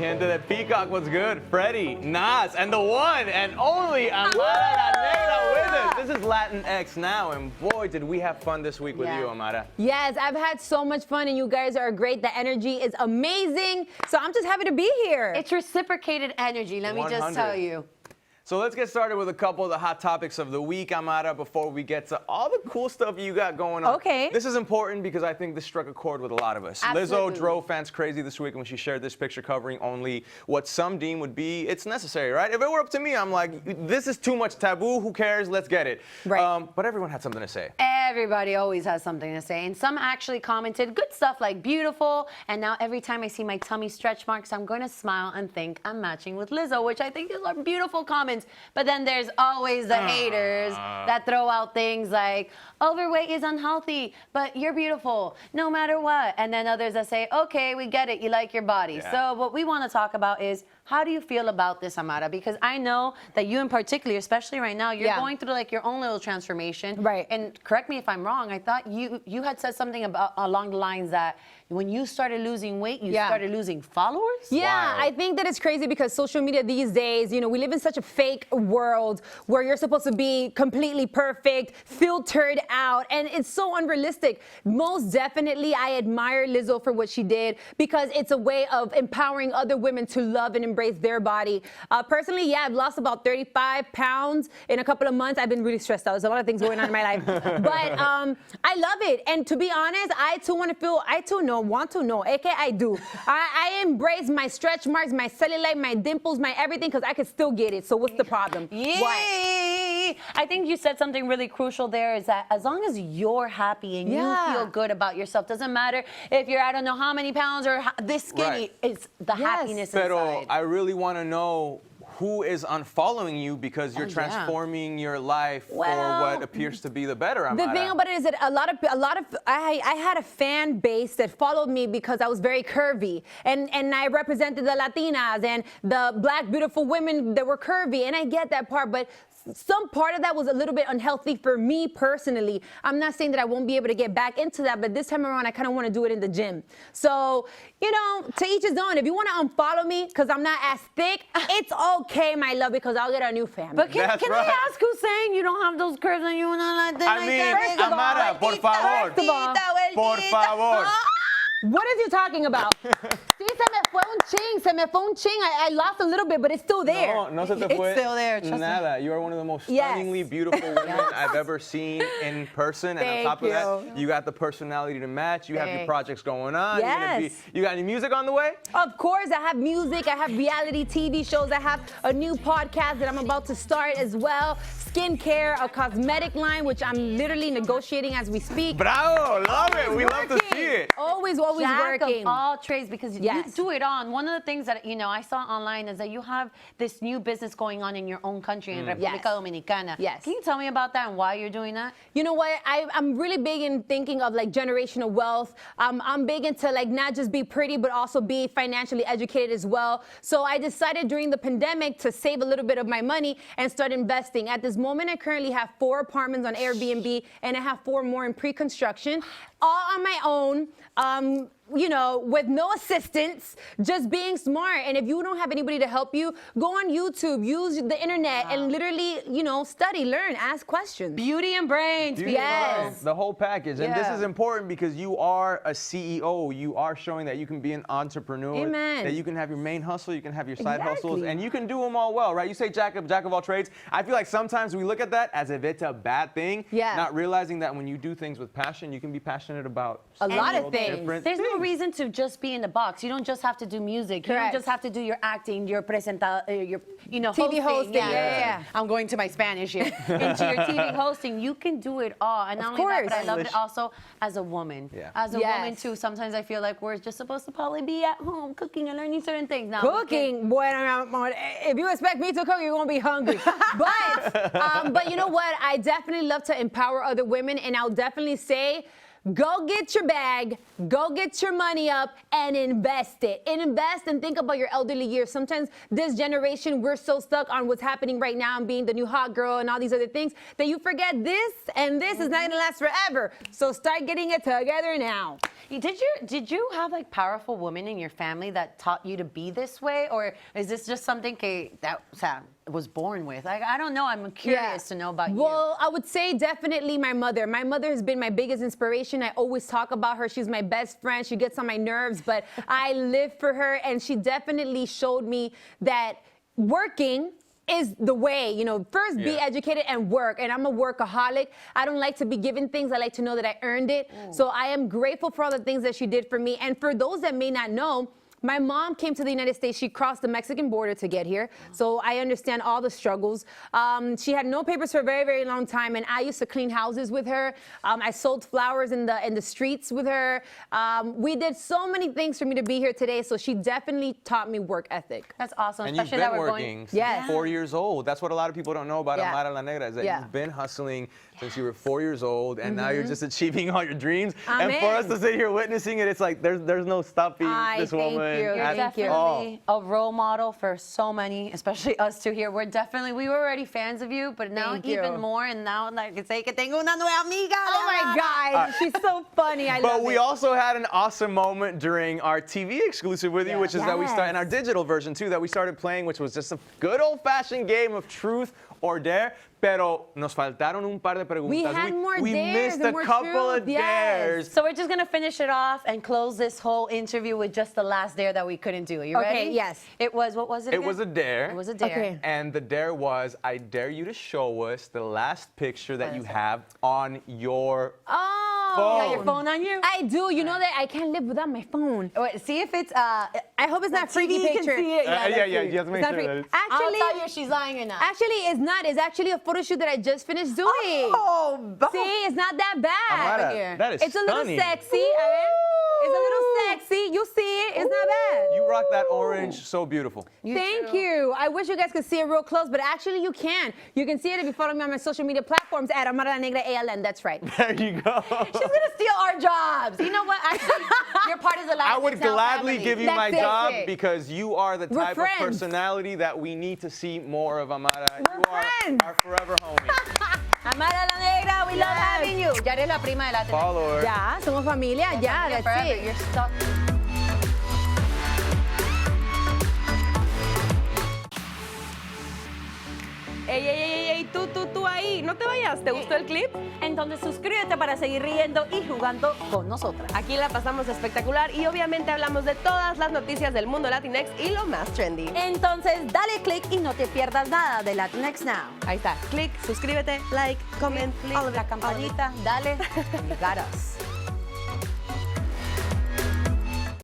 gente de Peacock, what's good? Freddie, Nas, and the one and only Amara la Negra with us. This is Latinx Now, and boy, did we have fun this week with you, Amara. Yes, I've had so much fun, and you guys are great. The energy is amazing, so I'm just happy to be here. It's reciprocated energy, let me just tell you. So let's get started with a couple of the hot topics of the week, Amara, before we get to all the cool stuff you got going on. Okay. This is important because I think this struck a chord with a lot of us. Absolutely. Lizzo drove fans crazy this week when she shared this picture covering only what some deem would be, it's necessary, right? If it were up to me, I'm like, this is too much taboo, who cares, let's get it. Right. But everyone had something to say. Everybody always has something to say, and some actually commented good stuff like beautiful, and now every time I see my tummy stretch marks, I'm going to smile and think I'm matching with Lizzo, which I think is a beautiful comments. But then there's always the haters that throw out things like, overweight is unhealthy, but you're beautiful, no matter what. And then others that say, okay, we get it, you like your body. So what we want to talk about is, how do you feel about this, Amara? Because I know that you in particular, especially right now, you're going through like your own little transformation. Right. And correct me if I'm wrong, I thought you had said something about along the lines that when you started losing weight, you started losing followers? Yeah, I think that it's crazy because social media these days, you know, we live in such a fake world where you're supposed to be completely perfect, filtered out, and it's so unrealistic. Most definitely, I admire Lizzo for what she did because it's a way of empowering other women to love and embrace their body. Personally, I've lost about 35 pounds in a couple of months. I've been really stressed out. There's a lot of things going on in my life. But I love it. And to be honest, I too want to know. Okay, I do. I embrace my stretch marks, my cellulite, my dimples, my everything, because I can still get it. So what's the problem? Yay! I think you said something really crucial there, is that as long as you're happy and you feel good about yourself, doesn't matter if you're I don't know how many pounds or this skinny, it's the happiness inside. I really want to know who is unfollowing you because you're transforming your life for what appears to be the better, Amara. The thing about it is that I had a fan base that followed me because I was very curvy, and I represented the Latinas and the black beautiful women that were curvy, and I get that part, but some part of that was a little bit unhealthy for me personally. I'm not saying that I won't be able to get back into that, but this time around, I kind of want to do it in the gym. So, you know, to each his own. If you want to unfollow me because I'm not as thick, it's okay, my love, because I'll get a new family. But can I ask who's saying you don't have those curves and you not like that? I mean, Amara, por favor. Por favor. What is you talking about? Sí, se me fue un ching. I lost a little bit, but it's still there. No se te fue. It's still there, trust nada. You are one of the most stunningly beautiful women I've ever seen in person. And on top of that, you got the personality to match. You have your projects going on. You got any music on the way? Of course, I have music. I have reality TV shows. I have a new podcast that I'm about to start as well. Skincare, a cosmetic line, which I'm literally negotiating as we speak. Bravo, love it. We love to see it. Always Jack working. of all trades, because you do it on. One of the things that I saw online is that you have this new business going on in your own country, in República Dominicana. Can you tell me about that and why you're doing that? You know what? I'm really big in thinking of like generational wealth. I'm big into like not just be pretty, but also be financially educated as well. So I decided during the pandemic to save a little bit of my money and start investing. At this moment, I currently have 4 apartments on Airbnb, and I have 4 more in pre-construction, all on my own. You know, with no assistance, just being smart. And if you don't have anybody to help you, go on YouTube, use the internet, and literally, you know, study, learn, ask questions. Beauty and brains. Yes. The whole package. And this is important because you are a CEO. You are showing that you can be an entrepreneur. Amen. That you can have your main hustle, you can have your side hustles, and you can do them all well, right? You say jack of all trades. I feel like sometimes we look at that as if it's a bad thing, not realizing that when you do things with passion, you can be passionate about a lot of things. There's no reason to just be in the box. You don't just have to do music. You don't just have to do your acting, your TV hosting. I'm going to my Spanish here. Into your TV hosting, you can do it all. And not only that, but I love it also as a woman. As a woman too, sometimes I feel like we're just supposed to probably be at home cooking and learning certain things. Now, cooking, boy, if you expect me to cook, you're gonna be hungry. But you know what? I definitely love to empower other women, and I'll definitely say, go get your bag, go get your money up, and invest it. And invest and think about your elderly years. Sometimes this generation, we're so stuck on what's happening right now and being the new hot girl and all these other things that you forget this and this is not gonna last forever. So start getting it together now. Did you have like powerful women in your family that taught you to be this way, or is this just something that was born with? Like, I don't know. I'm curious to know about you. Well, I would say definitely my mother. My mother has been my biggest inspiration. I always talk about her. She's my best friend. She gets on my nerves, but I live for her, and she definitely showed me that working is the way, first be educated and work. And I'm a workaholic. I don't like to be given things. I like to know that I earned it. So I am grateful for all the things that she did for me. And for those that may not know, my mom came to the United States. She crossed the Mexican border to get here. So I understand all the struggles. She had no papers for a very, very long time. And I used to clean houses with her. I sold flowers in the streets with her. We did so many things for me to be here today. So she definitely taught me work ethic. That's awesome. And Especially you've been that we're working going. since 4 years old. That's what a lot of people don't know about Amara la Negra, is that you've been hustling since you were 4 years old, and now you're just achieving all your dreams. Amen. And for us to sit here witnessing it, it's like there's no stopping this woman. You're definitely a role model for so many, especially us two here. We were already fans of you, but now even more. And now, like, say que tengo una nueva amiga. Oh my God, she's so funny. I love it. But we also had an awesome moment during our TV exclusive with you, which is that we started in our digital version too, that we started playing, which was just a good old-fashioned game of truth or dare. Pero nos faltaron un par de preguntas. We had more we dares missed and a more couple of truth, dares. So we're just going to finish it off and close this whole interview with just the last dare that we couldn't do. Are you ready? Okay, yes. It was, what was it again? It was a dare. It was a dare. Okay. And the dare was, I dare you to show us the last picture that you have on your You got your phone. phone on you? I do. You know that I can't live without my phone. Wait, see if it's I hope it's not freaky TV can picture. see it. Yeah, you have to make It's not sure free. that it's... I'll Actually, tell you if she's lying or not. actually, it's not. It's actually a photo shoot that I just finished doing. See, it's not that bad. Amara, that is It's a little stunning. sexy. A ver. It's a little sexy. You see it. It's not bad. You rock that orange so beautiful. Thank you. I wish you guys could see it real close, but actually you can. You can see it if you follow me on my social media platforms at Amara la Negra ALN. That's right. There you go. She's going to steal our jobs. You know what? Actually, you're part of the Latinx I would Now gladly family. give you That's my it. job because you are the We're type of friends. personality that we need to see more of, Amara. We're You are friends. our forever homie. Amara la Negra, we love having you. Ya eres la prima de Latinx. Follow her. Ya, somos familia. Ya, Familia that's forever. it. You're stuck. Ey, tú ahí, no te vayas, ¿te gustó el clip? Entonces suscríbete para seguir riendo y jugando con nosotras. Aquí la pasamos espectacular y obviamente hablamos de todas las noticias del mundo Latinx y lo más trendy. Entonces dale click y no te pierdas nada de Latinx Now. Ahí está, click, suscríbete, like, comment, Click la campanita, dale. You got us.